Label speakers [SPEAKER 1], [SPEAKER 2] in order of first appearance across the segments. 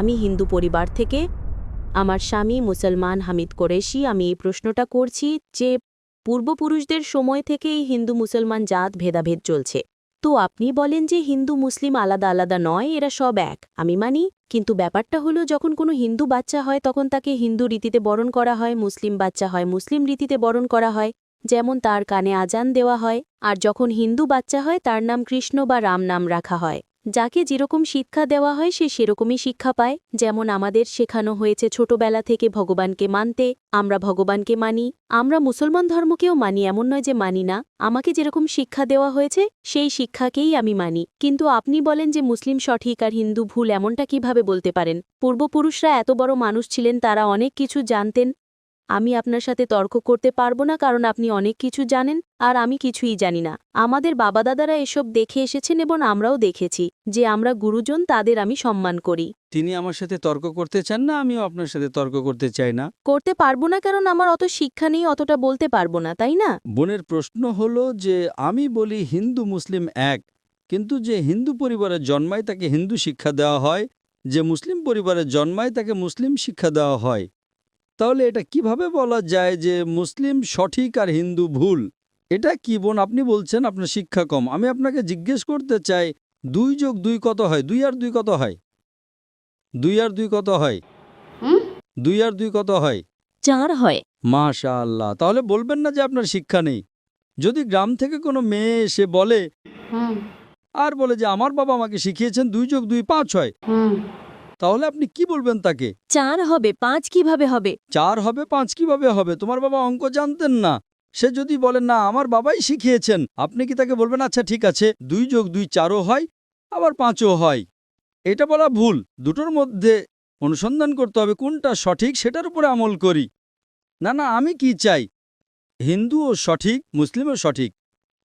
[SPEAKER 1] আমি হিন্দু পরিবার থেকে, আমার স্বামী মুসলমান হামিদ কুরেশি। আমি এই প্রশ্নটা করছি যে পূর্বপুরুষদের সময় থেকেই হিন্দু মুসলমান জাত ভেদাভেদ চলছে। তো আপনি বলেন যে হিন্দু মুসলিম আলাদা আলাদা নয়, এরা সব এক। আমি মানি, কিন্তু ব্যাপারটা হলো যখন কোনো হিন্দু বাচ্চা হয় তখন তাকে হিন্দু রীতিতে বরণ করা হয়, মুসলিম বাচ্চা হয় মুসলিম রীতিতে বরণ করা হয়, যেমন তার কানে আজান দেওয়া হয়। আর যখন হিন্দু বাচ্চা হয় তার নাম কৃষ্ণ বা রাম নাম রাখা হয়। যাকে যেরকম শিক্ষা দেওয়া হয় সে সেরকমই শিক্ষা পায়। যেমন আমাদের শেখানো হয়েছে ছোটবেলা থেকে ভগবানকে মানতে, আমরা ভগবানকে মানি। আমরা মুসলমান ধর্মকেও মানি, এমন নয় যে মানি না। আমাকে যেরকম শিক্ষা দেওয়া হয়েছে সেই শিক্ষাকেই আমি মানি। কিন্তু আপনি বলেন যে মুসলিম সঠিক আর হিন্দু ভুল, এমনটা কিভাবে বলতে পারেন? পূর্বপুরুষরা এত বড় মানুষ ছিলেন, তারা অনেক কিছু জানতেন। আমি আপনার সাথে তর্ক করতে পারবো না, কারণ আপনি অনেক কিছু জানেন আর আমি কিছুই জানি না। আমাদের বাবা দাদারা এসব দেখে এসেছেন এবং আমরাও দেখেছি যে আমরা গুরুজন, তাদের আমি সম্মান করি।
[SPEAKER 2] তিনি আমার সাথে তর্ক করতে চান না, আমিও আপনার সাথে তর্ক করতে চাই না।
[SPEAKER 1] করতে পারবো না কারণ আমার অত শিক্ষা নেই, অতটা বলতে পারবো না, তাই না?
[SPEAKER 2] বোনের প্রশ্ন হলো যে আমি বলি হিন্দু মুসলিম এক, কিন্তু যে হিন্দু পরিবারে জন্মায় তাকে হিন্দু শিক্ষা দেওয়া হয়, যে মুসলিম পরিবারে জন্মায় তাকে মুসলিম শিক্ষা দেওয়া হয়। তাহলে এটা কিভাবে বলা যায় যে মুসলিম সঠিক আর হিন্দু ভুল? এটা কি বোন আপনি বলছেন আপনার শিক্ষা কম? আমি আপনাকে জিজ্ঞেস করতে চাই, 2 যোগ 2 কত হয়? 2 আর 2 কত হয়? 2 আর 2 কত হয়? 2 আর 2 কত হয়?
[SPEAKER 1] 4 হয়।
[SPEAKER 2] মাশাআল্লাহ। তাহলে বলবেন না যে আপনার শিক্ষা নেই। যদি গ্রাম থেকে কোনো মেয়ে এসে বলে আর বলে যে আমার বাবা আমাকে শিখিয়েছেন 2 যোগ 2 5 হয়, তাহলে আপনি কি বলবেন তাকে?
[SPEAKER 1] 4 হবে, 5 কিভাবে হবে?
[SPEAKER 2] 4 হবে 5 কিভাবে হবে? তোমার বাবা অঙ্ক জানতেন না। সে যদি বলেন না আমার বাবাই শিখিয়েছেন, আপনি কি তাকে বলবেন আচ্ছা ঠিক আছে 2 যোগ 2 4ও হয় আবার 5ও হয়? এটা বলা ভুল। দুটোর মধ্যে অনুসন্ধান করতে হবে কোনটা সঠিক, সেটার উপরে আমল করি। না না, আমি কি চাই হিন্দুও সঠিক মুসলিমও সঠিক,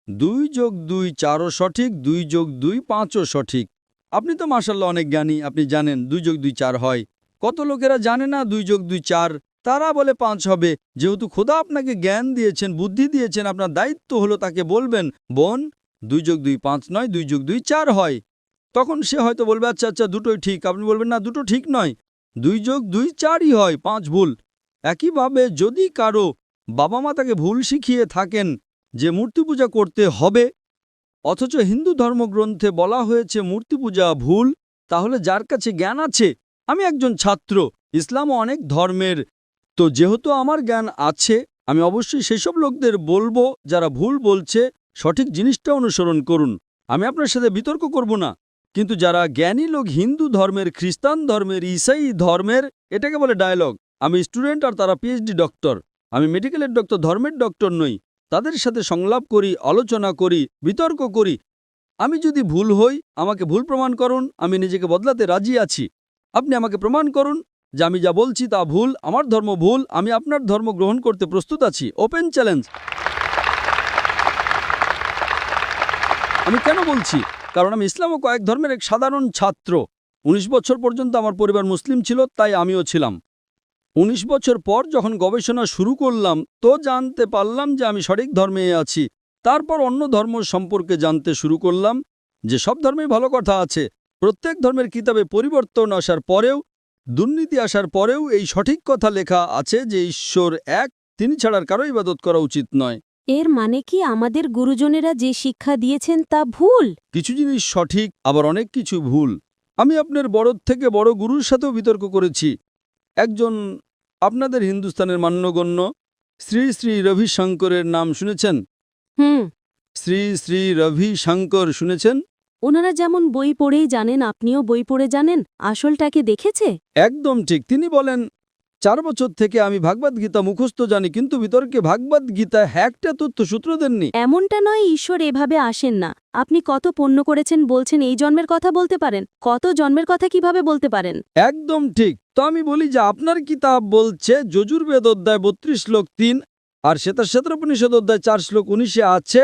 [SPEAKER 2] 2 যোগ 2 4ও সঠিক, 2 যোগ 2 5ও সঠিক। আপনি তো মাশাআল্লাহ অনেক জ্ঞানী, আপনি জানেন 2 যোগ 2 4 হয়। কত লোকেরা জানে না 2 যোগ 2 4, তারা বলে 5 হবে। যেহেতু খোদা আপনাকে জ্ঞান দিয়েছেন, বুদ্ধি দিয়েছেন, আপনার দায়িত্ব হলো তাকে বলবেন বোন 2 যোগ 2 5 নয়, 2 যোগ 2 4 হয়। তখন সে হয়তো বলবে আচ্ছা আচ্ছা দুটোই ঠিক। আপনি বলবেন না দুটো ঠিক নয়, 2 যোগ 2 4ই হয়, 5 ভুল। একইভাবে যদি কারো বাবা মা তাকে ভুল শিখিয়ে থাকেন যে মূর্তি পূজা করতে হবে, অথচ হিন্দু ধর্মগ্রন্থে বলা হয়েছে মূর্তি পূজা ভুল, তাহলে যার কাছে জ্ঞান আছে, আমি একজন ছাত্র, ইসলামও অনেক ধর্মের, তো যেহেতু আমার জ্ঞান আছে আমি অবশ্যই সেসব লোকদের বলবো যারা ভুল বলছে সঠিক জিনিসটা অনুসরণ করুন। আমি আপনার সাথে বিতর্ক করব না। কিন্তু যারা জ্ঞানী লোক হিন্দু ধর্মের, খ্রিস্টান ধর্মের, ঈসাই ধর্মের, এটাকে বলে ডায়ালগ। আমি স্টুডেন্ট আর তারা পিএইচডি ডক্টর। আমি মেডিকেলের ডক্টর, ধর্মের ডক্টর নই। তাদের সাথে সংলাপ করি, আলোচনা করি, বিতর্ক করি। আমি যদি ভুল হই আমাকে ভুল প্রমাণ করুন, আমি নিজেকে বদলাতে রাজি আছি। আপনি আমাকে প্রমাণ করুন যে আমি যা বলছি তা ভুল, আমার ধর্ম ভুল, আমি আপনার ধর্ম গ্রহণ করতে প্রস্তুত আছি। Open challenge. আমি কেন বলছি? কারণ আমি ইসলাম ও কয়েক ধর্মের এক সাধারণ ছাত্র। 19 বছর পর্যন্ত আমার পরিবার মুসলিম ছিল, তাই আমিও ছিলাম। 19 বছর পর যখন গবেষণা শুরু করলাম তো জানতে পারলাম যে আমি সঠিক ধর্মে আছি। তারপর অন্য ধর্ম সম্পর্কে জানতে শুরু করলাম যে সব ধর্মেই ভালো কথা আছে। প্রত্যেক ধর্মের কিতাবে পরিবর্তন আসার পরেও, দুর্নীতি আসার পরেও এই সঠিক কথা লেখা আছে যে ঈশ্বর এক, তিনি ছাড়ার কারো ইবাদত করা উচিত নয়।
[SPEAKER 1] এর মানে কি আমাদের গুরুজনেরা যে শিক্ষা দিয়েছেন তা ভুল?
[SPEAKER 2] কিছু জিনিস সঠিক, আবার অনেক কিছু ভুল। আমি আপনার বড় থেকে বড় গুরুর সাথেও বিতর্ক করেছি। একজন আপনাদের হিন্দুস্তানের মান্যগণ্য শ্রী শ্রী রবিশঙ্করের নাম শুনেছেন? শ্রী শ্রী রবিশঙ্কর শুনেছেন?
[SPEAKER 1] ওনারা যেমন বই পড়েই জানেন, আপনিও বই পড়ে জানেন, আসলটাকে দেখেছে?
[SPEAKER 2] একদম ঠিক। তিনি বলেন 4 বছর থেকে আমি ভাগবত গীতা মুখস্থ জানি, কিন্তু বিতর্কে ভাগবত গীতা একটা তথ্য সূত্র দেননি।
[SPEAKER 1] এমনটা নয়, ঈশ্বর এভাবে আসেন না। আপনি কত পুণ্য করেছেন বলছেন এই জন্মের কথা বলতে পারেন? কত জন্মের কথা কিভাবে বলতে পারেন?
[SPEAKER 2] একদম ঠিক। তো আমি বলি যে আপনার কিতাব বলছে যজুর্বেদ অধ্যায় 32 শ্লোক 3 আর শ্বেতাশ্বেতোপনিষদ অধ্যায় 4 শ্লোক 19 আছে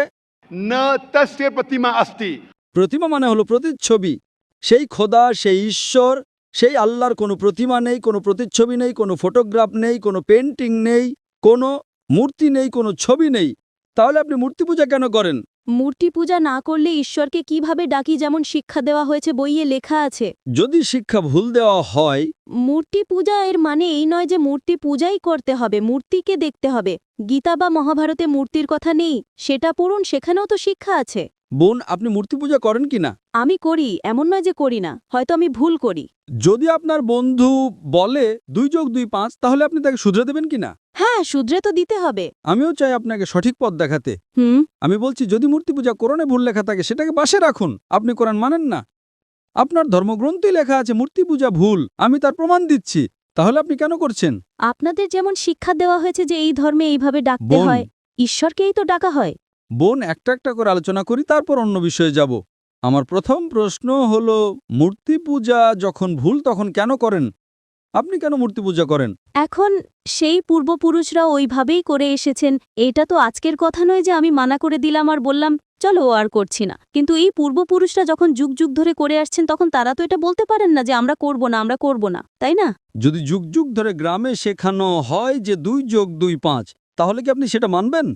[SPEAKER 3] न तस्य प्रतिमा अस्ति।
[SPEAKER 2] প্রতিমা মানে হলো প্রতিচ্ছবি। সেই খোদা, সেই ঈশ্বর, সেই আল্লাহর কোনো প্রতিমা নেই, কোনো প্রতিচ্ছবি নেই, কোনো ফটোগ্রাফ নেই, কোনো পেন্টিং নেই, কোনো মূর্তি নেই, কোনো ছবি নেই। তাহলে আপনি মূর্তি পূজা কেন করেন?
[SPEAKER 1] মূর্তি পূজা না করলে ঈশ্বরকে কিভাবে ডাকি, যেমন শিক্ষা দেওয়া হয়েছে বইয়ে লেখা আছে।
[SPEAKER 2] যদি শিক্ষা ভুল দেওয়া হয়,
[SPEAKER 1] মূর্তি পূজা এর মানে এই নয় যে মূর্তি পূজাই করতে হবে, মূর্তিকে দেখতে হবে। গীতা বা মহাভারতে মূর্তির কথা নেই, সেটা পড়ুন, সেখানেও তো শিক্ষা আছে।
[SPEAKER 2] বোন, আপনি মূর্তি পূজা করেন কিনা?
[SPEAKER 1] আমি করি, এমন নয় যে করি না, হয়তো আমি ভুল করি।
[SPEAKER 2] যদি আপনার বন্ধু বলে 2 যোগ 2 5, তাহলে আপনি তাকে শুধরে দেবেন কিনা?
[SPEAKER 1] হ্যাঁ, শুধরে তো দিতে হবে।
[SPEAKER 2] আমিও চাই আপনাকে সঠিক পথ দেখাতে। আমি বলছি, যদি মূর্তি পূজা কোরআনে ভুল লেখা থাকে সেটাকে পাশে রাখুন। আপনি কোরআন মানেন না, আপনার ধর্মগ্রন্থেই লেখা আছে মূর্তি পূজা ভুল, আমি তার প্রমাণ দিচ্ছি, তাহলে আপনি কেন করছেন?
[SPEAKER 1] আপনাদের যেমন শিক্ষা দেওয়া হয়েছে যে এই ধর্মে এইভাবে ডাকতে
[SPEAKER 2] বোন।
[SPEAKER 1] হয়, ঈশ্বরকেই তো ডাকা হয়।
[SPEAKER 2] বোন, একটা একটা করে আলোচনা করি, তারপর অন্য বিষয়ে যাব। আমার প্রথম প্রশ্ন হলো, মূর্তি পূজা যখন ভুল তখন কেন করেন? আপনি কেন মূর্তি পূজা করেন?
[SPEAKER 1] এখন সেই পূর্বপুরুষরা ওইভাবেই করে এসেছেন, এটা তো আজকের কথা নয় যে আমি মানা করে দিলাম আর বললাম চলো আর করছি না। কিন্তু এই পূর্বপুরুষরা যখন যুগ যুগ ধরে করে আসছেন, তখন তারা তো এটা বলতে পারেন না যে আমরা করব না, আমরা করব না, তাই না?
[SPEAKER 2] যদি যুগ যুগ ধরে গ্রামে শেখানো হয় যে 2 যোগ 2 5, তাহলে কি আপনি সেটা মানবেন?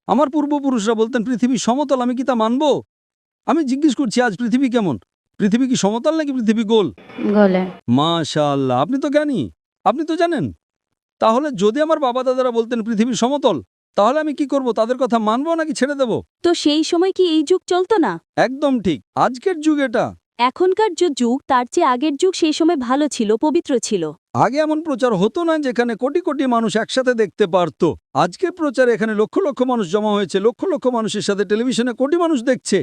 [SPEAKER 2] আমার পূর্বপুরুষরা বলতেন পৃথিবী সমতল, আমি কি তা মানব? আমি জিজ্ঞেস করছি, আজ পৃথিবী কেমন? পৃথিবী কি সমতল নাকি পৃথিবী গোল?
[SPEAKER 1] গলে
[SPEAKER 2] মাশাআল্লাহ, আপনি তো জ্ঞানী, আপনি তো জানেন। তাহলে যদি আমার বাবা দাদারা বলতেন পৃথিবী সমতল, তাহলে আমি কি করব? তাদের কথা মানবো নাকি ছেড়ে দেব?
[SPEAKER 1] তো সেই সময় কি এই যুগ চলতো না?
[SPEAKER 2] একদম ঠিক, আজকের যুগ এটা।
[SPEAKER 1] এখনকার যে যুগ তার চেয়ে আগের যুগ সেই সময় ভালো ছিল, পবিত্র ছিল।
[SPEAKER 2] আগে এমন প্রচার হতো না যেখানে কোটি কোটি মানুষ একসাথে দেখতে পারত। আজকের প্রচারে এখানে লক্ষ লক্ষ মানুষ জমা হয়েছে, লক্ষ লক্ষ মানুষের সাথে টেলিভিশনে কোটি মানুষ দেখছে।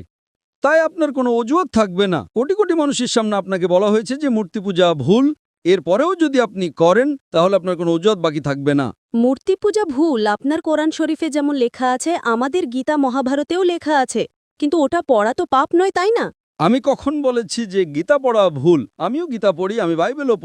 [SPEAKER 2] তাই আপনার কোনো অজুহাত থাকবে না। কোটি কোটি মানুষের সামনে আপনাকে বলা হয়েছে যে মূর্তি পূজা ভুল, এরপরেও যদি আপনি করেন তাহলে আপনার কোনো অজুহাত বাকি থাকবে না।
[SPEAKER 1] মূর্তি পূজা ভুল আপনার কোরআন শরীফে যেমন লেখা আছে, আমাদের গীতা মহাভারতেও লেখা আছে, কিন্তু ওটা পড়া তো পাপ নয়, তাই না?
[SPEAKER 2] আমি কখন বলেছি যে গীতা পড়া ভুল? আমিও গীতা পড়ি, আমি বাইবেলও